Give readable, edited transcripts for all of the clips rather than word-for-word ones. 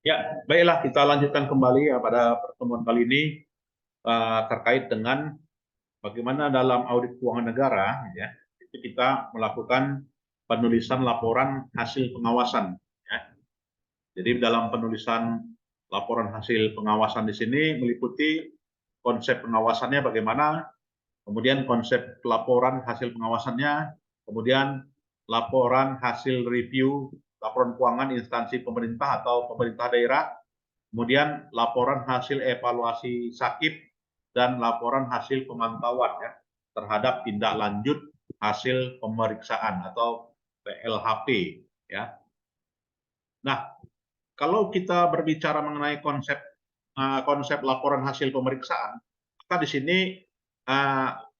Ya, baiklah kita lanjutkan kembali ya pada pertemuan kali ini terkait dengan bagaimana dalam audit keuangan negara ya, itu kita melakukan penulisan laporan hasil pengawasan ya. Jadi dalam penulisan laporan hasil pengawasan di sini meliputi konsep pengawasannya bagaimana, kemudian konsep laporan hasil pengawasannya, kemudian laporan hasil review laporan keuangan instansi pemerintah atau pemerintah daerah, kemudian laporan hasil evaluasi sakit dan laporan hasil pemantauan ya terhadap tindak lanjut hasil pemeriksaan atau PLHP ya. Nah, kalau kita berbicara mengenai konsep laporan hasil pemeriksaan, maka di sini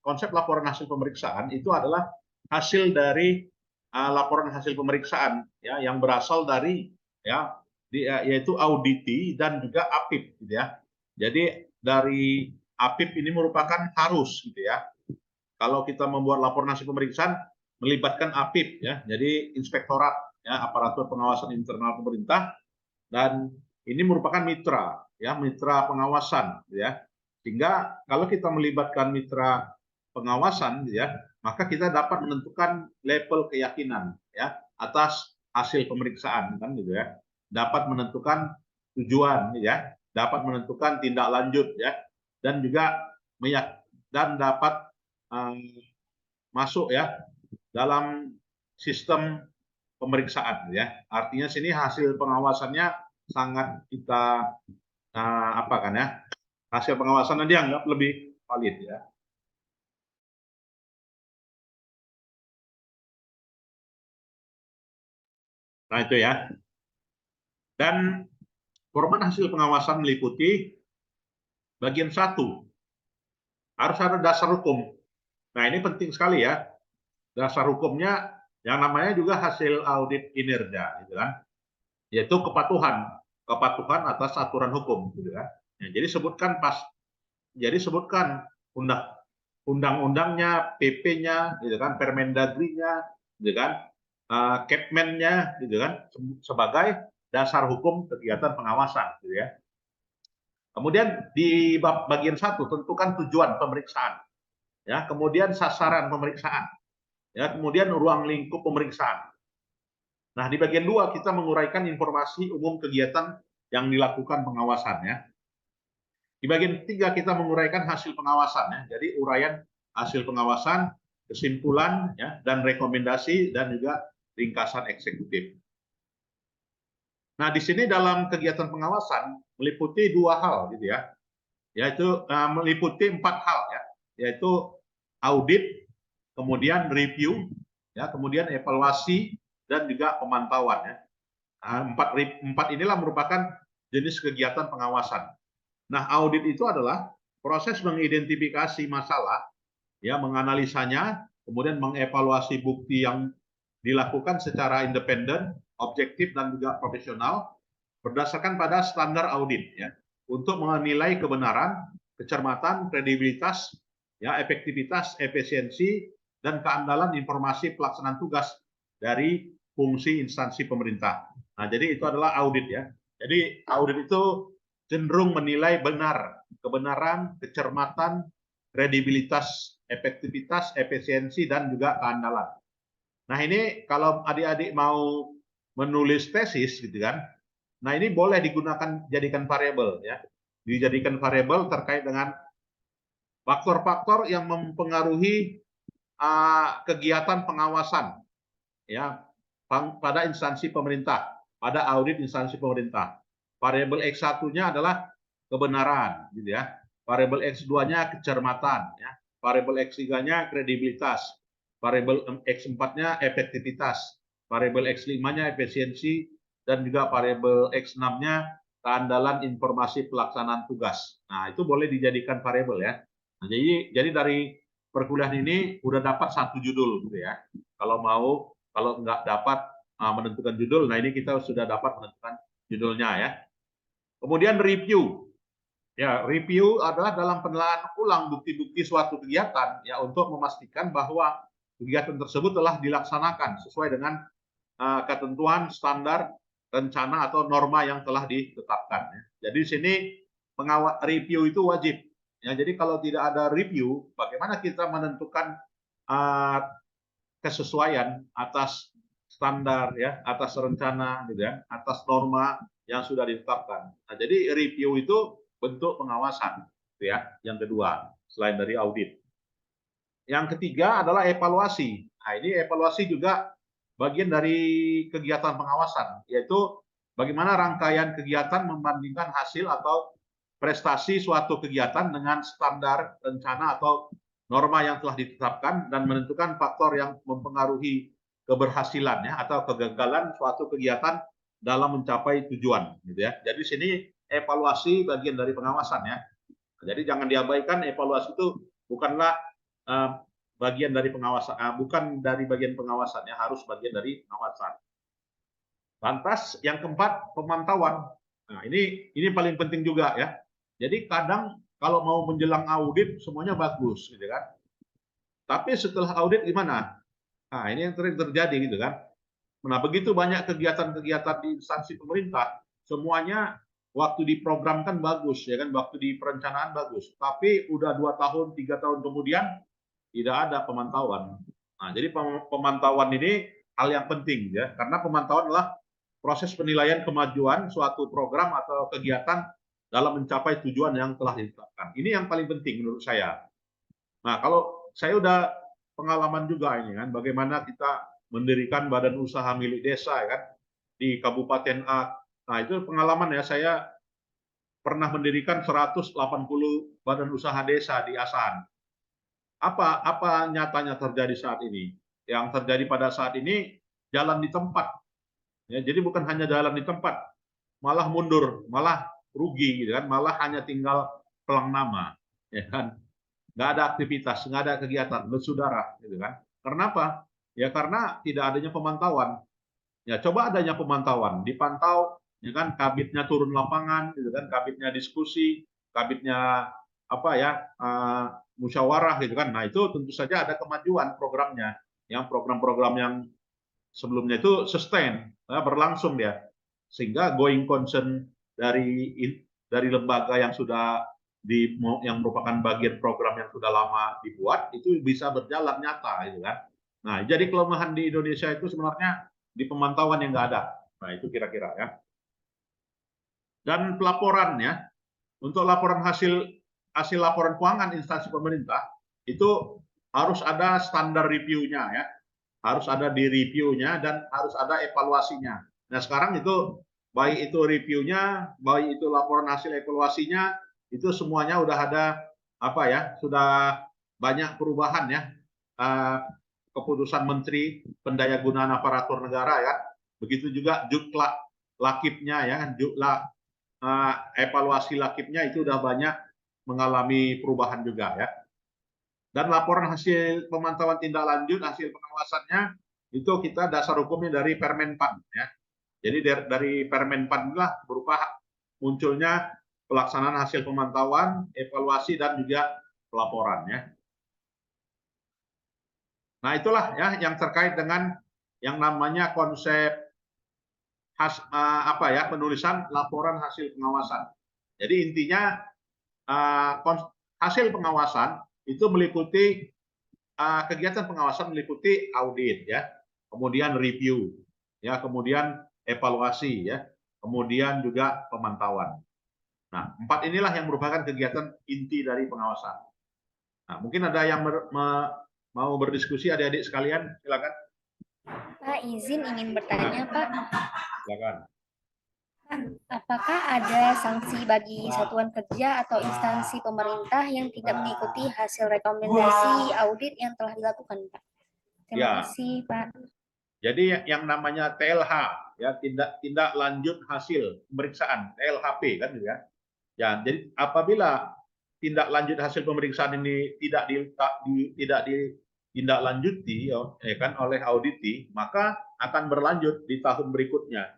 konsep laporan hasil pemeriksaan itu adalah hasil dari laporan hasil pemeriksaan ya yang berasal dari ya yaitu auditi dan juga APIP gitu ya. Jadi dari APIP ini merupakan harus gitu ya. Kalau kita membuat laporan hasil pemeriksaan melibatkan APIP ya. Jadi inspektorat ya aparatur pengawasan internal pemerintah, dan ini merupakan mitra ya, mitra pengawasan ya. Sehingga kalau kita melibatkan mitra pengawasan ya, maka kita dapat menentukan level keyakinan ya atas hasil pemeriksaan kan gitu ya. Dapat menentukan tujuan ya, dapat menentukan tindak lanjut ya, dan juga dan dapat masuk ya dalam sistem pemeriksaan ya. Artinya sini hasil pengawasannya sangat kita apa kan ya? Hasil pengawasannya dianggap lebih valid ya. Nah, itu ya. Dan format hasil pengawasan meliputi bagian satu, harus ada dasar hukum. Nah, ini penting sekali ya. Dasar hukumnya yang namanya juga hasil audit kinerja gitu kan. Yaitu kepatuhan atas aturan hukum gitu kan. Ya, jadi sebutkan undang-undangnya, PP-nya, gitu kan, Permendagri-nya, gitu kan, Kepmen-nya, gitu kan, sebagai dasar hukum kegiatan pengawasan, gitu ya. Kemudian di bagian satu tentukan tujuan pemeriksaan, ya, kemudian sasaran pemeriksaan, ya, kemudian ruang lingkup pemeriksaan. Nah, di bagian dua kita menguraikan informasi umum kegiatan yang dilakukan pengawasan, ya. Di bagian ketiga kita menguraikan hasil pengawasan ya. Jadi uraian hasil pengawasan, kesimpulan ya dan rekomendasi dan juga ringkasan eksekutif. Nah, di sini dalam kegiatan pengawasan meliputi dua hal gitu ya. Yaitu meliputi 4 hal ya, yaitu audit, kemudian review, ya, kemudian evaluasi dan juga pemantauan ya. Empat inilah merupakan jenis kegiatan pengawasan. Nah, audit itu adalah proses mengidentifikasi masalah, ya, menganalisanya, kemudian mengevaluasi bukti yang dilakukan secara independen, objektif dan juga profesional berdasarkan pada standar audit, ya, untuk menilai kebenaran, kecermatan, kredibilitas, ya, efektivitas, efisiensi dan keandalan informasi pelaksanaan tugas dari fungsi instansi pemerintah. Nah, jadi itu adalah audit ya. Jadi audit itu cenderung menilai benar, kebenaran, kecermatan, kredibilitas, efektivitas, efisiensi, dan juga keandalan. Nah, ini kalau adik-adik mau menulis tesis gitu kan, nah ini boleh digunakan jadikan variabel ya. Dijadikan variabel terkait dengan faktor-faktor yang mempengaruhi kegiatan pengawasan ya pada instansi pemerintah, pada audit instansi pemerintah. Variabel X1-nya adalah kebenaran gitu ya. Variabel X2-nya kecermatan ya. Variabel X3-nya kredibilitas. Variabel X4-nya efektivitas. Variabel X5-nya efisiensi dan juga variabel X6-nya keandalan informasi pelaksanaan tugas. Nah, itu boleh dijadikan variabel ya. Nah, jadi dari perkuliahan ini udah dapat satu judul gitu ya. Kalau nggak dapat menentukan judul, nah ini kita sudah dapat menentukan judulnya ya. Kemudian review. Ya, review adalah dalam penelaahan ulang bukti-bukti suatu kegiatan ya untuk memastikan bahwa kegiatan tersebut telah dilaksanakan sesuai dengan ketentuan standar rencana atau norma yang telah ditetapkan. Jadi di sini review itu wajib. Ya, jadi kalau tidak ada review, bagaimana kita menentukan kesesuaian atas standar, ya, atas rencana, gitu ya, atas norma yang sudah ditetapkan. Nah, jadi review itu bentuk pengawasan, gitu ya. Yang kedua, selain dari audit. Yang ketiga adalah evaluasi. Nah, ini evaluasi juga bagian dari kegiatan pengawasan, yaitu bagaimana rangkaian kegiatan membandingkan hasil atau prestasi suatu kegiatan dengan standar, rencana, atau norma yang telah ditetapkan dan menentukan faktor yang mempengaruhi keberhasilannya atau kegagalan suatu kegiatan dalam mencapai tujuan, gitu ya. Jadi sini evaluasi bagian dari pengawasan, ya. Jadi jangan diabaikan, evaluasi itu bukanlah bagian dari pengawasan, bukan dari bagian pengawasan, ya, harus bagian dari pengawasan. Lantas yang keempat, pemantauan. Nah, ini paling penting juga, ya. Jadi kadang kalau mau menjelang audit semuanya bagus, gitu kan. Tapi setelah audit gimana? Nah, ini yang sering terjadi, gitu kan. Nah, begitu banyak kegiatan-kegiatan di instansi pemerintah, semuanya waktu diprogramkan bagus, ya kan, waktu di perencanaan bagus. Tapi udah 2 tahun, 3 tahun kemudian tidak ada pemantauan. Nah, jadi pemantauan ini hal yang penting, ya, karena pemantauan adalah proses penilaian kemajuan suatu program atau kegiatan dalam mencapai tujuan yang telah ditetapkan. Ini yang paling penting menurut saya. Nah, kalau saya udah pengalaman juga ini kan, bagaimana kita mendirikan badan usaha milik desa, ya kan, di Kabupaten A. Nah, itu pengalaman, ya, saya pernah mendirikan 180 badan usaha desa di Asahan. Apa nyatanya terjadi saat ini? Yang terjadi pada saat ini jalan di tempat. Ya, jadi bukan hanya jalan di tempat, malah mundur, malah rugi, gitu kan, malah hanya tinggal pelang nama, ya kan, nggak ada aktivitas, nggak ada kegiatan, bersaudara, gitu kan. Kenapa? Ya karena tidak adanya pemantauan. Ya coba adanya pemantauan, dipantau, ya kan, kabitnya turun lapangan, gitu kan, kabitnya diskusi, kabitnya apa ya, musyawarah, gitu kan. Nah itu tentu saja ada kemajuan programnya, yang program-program yang sebelumnya itu sustain, berlangsung dia, sehingga going concern dari lembaga yang sudah yang merupakan bagian program yang sudah lama dibuat itu bisa berjalan nyata, gitu kan. Nah, jadi kelemahan di Indonesia itu sebenarnya di pemantauan yang nggak ada. Nah, itu kira-kira, ya. Dan pelaporannya, untuk laporan hasil laporan keuangan instansi pemerintah itu harus ada standar review-nya, ya. Harus ada di review-nya dan harus ada evaluasinya. Nah, sekarang itu baik itu review-nya, baik itu laporan hasil evaluasinya, itu semuanya udah ada apa ya, sudah banyak perubahan, ya. Keputusan Menteri Pendayagunaan Aparatur Negara, ya. Begitu juga Juklak Lakipnya, ya, Juklak evaluasi Lakipnya itu udah banyak mengalami perubahan juga, ya. Dan laporan hasil pemantauan tindak lanjut hasil pengawasannya itu kita dasar hukumnya dari Permenpan, ya. Jadi dari Permenpan inilah berupa munculnya pelaksanaan hasil pemantauan, evaluasi dan juga pelaporan, ya. Nah, itulah, ya, yang terkait dengan yang namanya konsep penulisan laporan hasil pengawasan. Jadi intinya hasil pengawasan itu meliputi kegiatan pengawasan meliputi audit, ya, kemudian review, ya, kemudian evaluasi, ya, kemudian juga pemantauan. Nah, 4 inilah yang merupakan kegiatan inti dari pengawasan. Nah, mungkin ada yang mau berdiskusi, adik-adik sekalian, silakan. Pak, izin ingin bertanya, Pak. Silakan. Apakah ada sanksi bagi satuan kerja atau instansi pemerintah yang tidak mengikuti hasil rekomendasi audit yang telah dilakukan, Pak? Terima kasih, Pak. Jadi yang namanya TLH, ya, tindak lanjut hasil pemeriksaan, TLHP kan, ya. Ya, jadi apabila tindak lanjut hasil pemeriksaan ini tidak ditindaklanjuti, ya kan, oleh auditi, maka akan berlanjut di tahun berikutnya.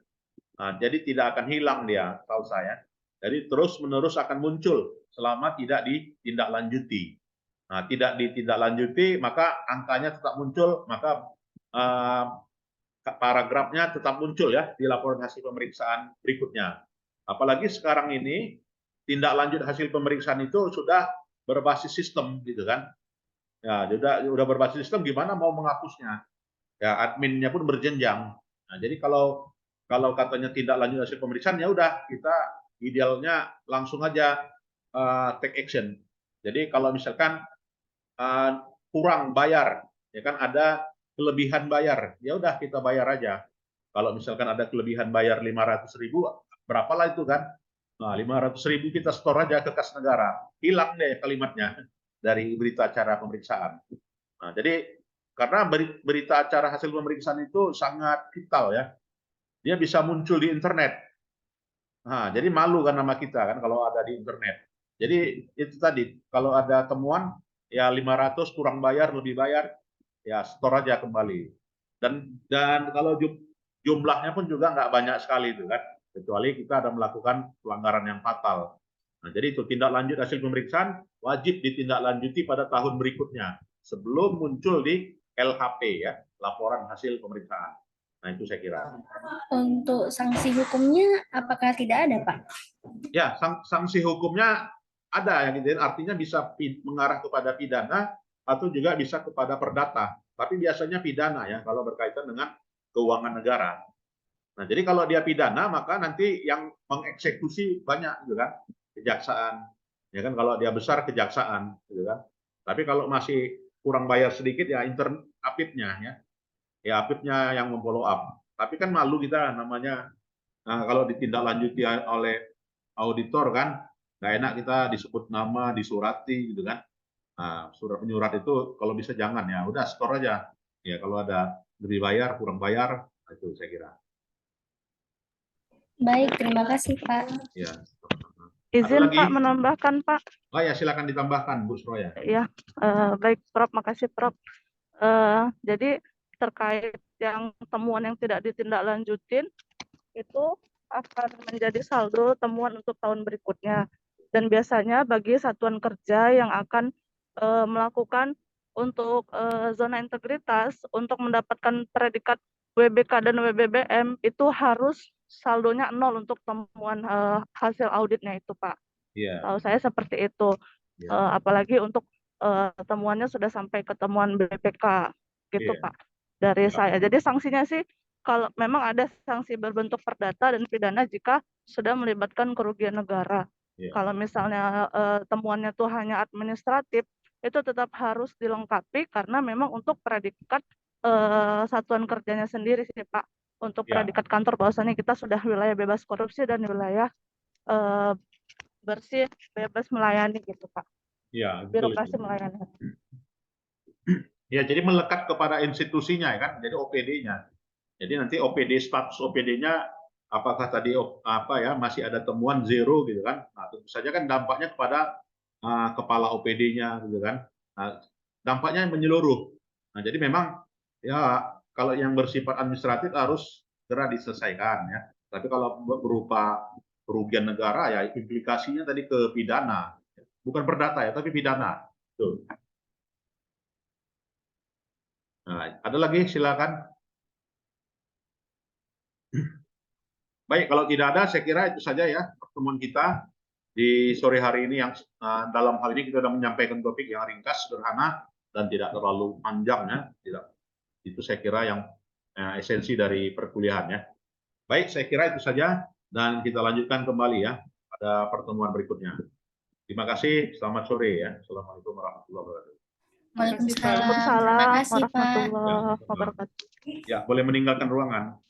Nah, jadi tidak akan hilang dia, tahu saya. Jadi terus-menerus akan muncul selama tidak ditindaklanjuti. Nah, tidak ditindaklanjuti, maka angkanya tetap muncul, maka paragrafnya tetap muncul ya di laporan hasil pemeriksaan berikutnya. Apalagi sekarang ini tindak lanjut hasil pemeriksaan itu sudah berbasis sistem gitu kan. Ya, udah berbasis sistem, gimana mau menghapusnya? Ya, adminnya pun berjenjang. Nah, jadi kalau katanya tindak lanjut hasil pemeriksaan, ya udah kita idealnya langsung aja take action. Jadi kalau misalkan kurang bayar, ya kan ada kelebihan bayar, ya udah kita bayar aja. Kalau misalkan ada kelebihan bayar 500.000, berapalah itu kan? Nah, 500.000 kita store aja ke kas negara, hilang deh kalimatnya dari berita acara pemeriksaan. Nah, jadi karena berita acara hasil pemeriksaan itu sangat vital ya, dia bisa muncul di internet. Nah, jadi malu kan nama kita kan kalau ada di internet. Jadi itu tadi, kalau ada temuan ya 500 kurang bayar, lebih bayar, ya store aja kembali. Dan kalau jumlahnya pun juga nggak banyak sekali itu kan, kecuali kita ada melakukan pelanggaran yang fatal. Nah, jadi itu tindak lanjut hasil pemeriksaan wajib ditindaklanjuti pada tahun berikutnya sebelum muncul di LHP ya, laporan hasil pemeriksaan. Nah, itu saya kira. Untuk sanksi hukumnya apakah tidak ada, Pak? Ya, sanksi hukumnya ada yang gitu, artinya bisa mengarah kepada pidana atau juga bisa kepada perdata. Tapi biasanya pidana ya kalau berkaitan dengan keuangan negara. Nah, jadi kalau dia pidana maka nanti yang mengeksekusi banyak gitu kan, kejaksaan. Ya kan kalau dia besar kejaksaan gitu kan. Tapi kalau masih kurang bayar sedikit ya apipnya ya. Ya apipnya yang memfollow up. Tapi kan malu kita namanya kalau ditindaklanjuti oleh auditor kan nggak enak kita disebut nama, disurati gitu kan. Nah, surat menyurat itu kalau bisa jangan ya, udah store aja. Ya kalau ada lebih bayar, kurang bayar, itu saya kira. Baik, terima kasih, Pak. Ya. Izin lagi? Pak menambahkan Pak. Oh ya, silakan ditambahkan Bu Sroya. Ya, baik Prof, makasih Prof. Jadi terkait yang temuan yang tidak ditindaklanjutin itu akan menjadi saldo temuan untuk tahun berikutnya. Dan biasanya bagi satuan kerja yang akan melakukan untuk zona integritas untuk mendapatkan predikat WBK dan WBBM itu harus saldonya 0 untuk temuan hasil auditnya itu Pak. Iya. Tahu saya seperti itu. Iya. Apalagi untuk temuannya sudah sampai ke temuan BPK gitu Iya. Pak dari Iya. saya. Jadi sanksinya sih kalau memang ada sanksi berbentuk perdata dan pidana jika sudah melibatkan kerugian negara. Iya. Kalau misalnya temuannya tuh hanya administratif, itu tetap harus dilengkapi karena memang untuk predikat satuan kerjanya sendiri sih Pak. Untuk Iya. predikat kantor bahwasannya kita sudah wilayah bebas korupsi dan wilayah bersih, bebas melayani gitu Pak. Iya, Birokrasi betul. melayani. Ya, jadi melekat kepada institusinya ya kan, jadi OPD-nya. Jadi nanti OPD, status OPD-nya apakah tadi apa ya masih ada temuan zero gitu kan? Nah, tentu saja kan dampaknya kepada kepala OPD-nya gitu kan. Nah, dampaknya menyeluruh. Nah, jadi memang ya kalau yang bersifat administratif harus segera diselesaikan ya. Tapi kalau berupa kerugian negara ya implikasinya tadi ke pidana, bukan perdata ya, tapi pidana. Tuh. Nah, ada lagi silakan. Baik, kalau tidak ada, saya kira itu saja ya pertemuan kita di sore hari ini yang dalam hal ini kita sudah menyampaikan topik yang ringkas, sederhana, dan tidak terlalu panjang ya. Tidak. Itu saya kira yang esensi dari perkuliahan ya. Baik, saya kira itu saja dan kita lanjutkan kembali ya pada pertemuan berikutnya. Terima kasih, selamat sore ya. Assalamualaikum warahmatullahi wabarakatuh. Waalaikumsalam. Waalaikumsalam Terima kasih, Pak. warahmatullahi wabarakatuh. Ya, boleh meninggalkan ruangan.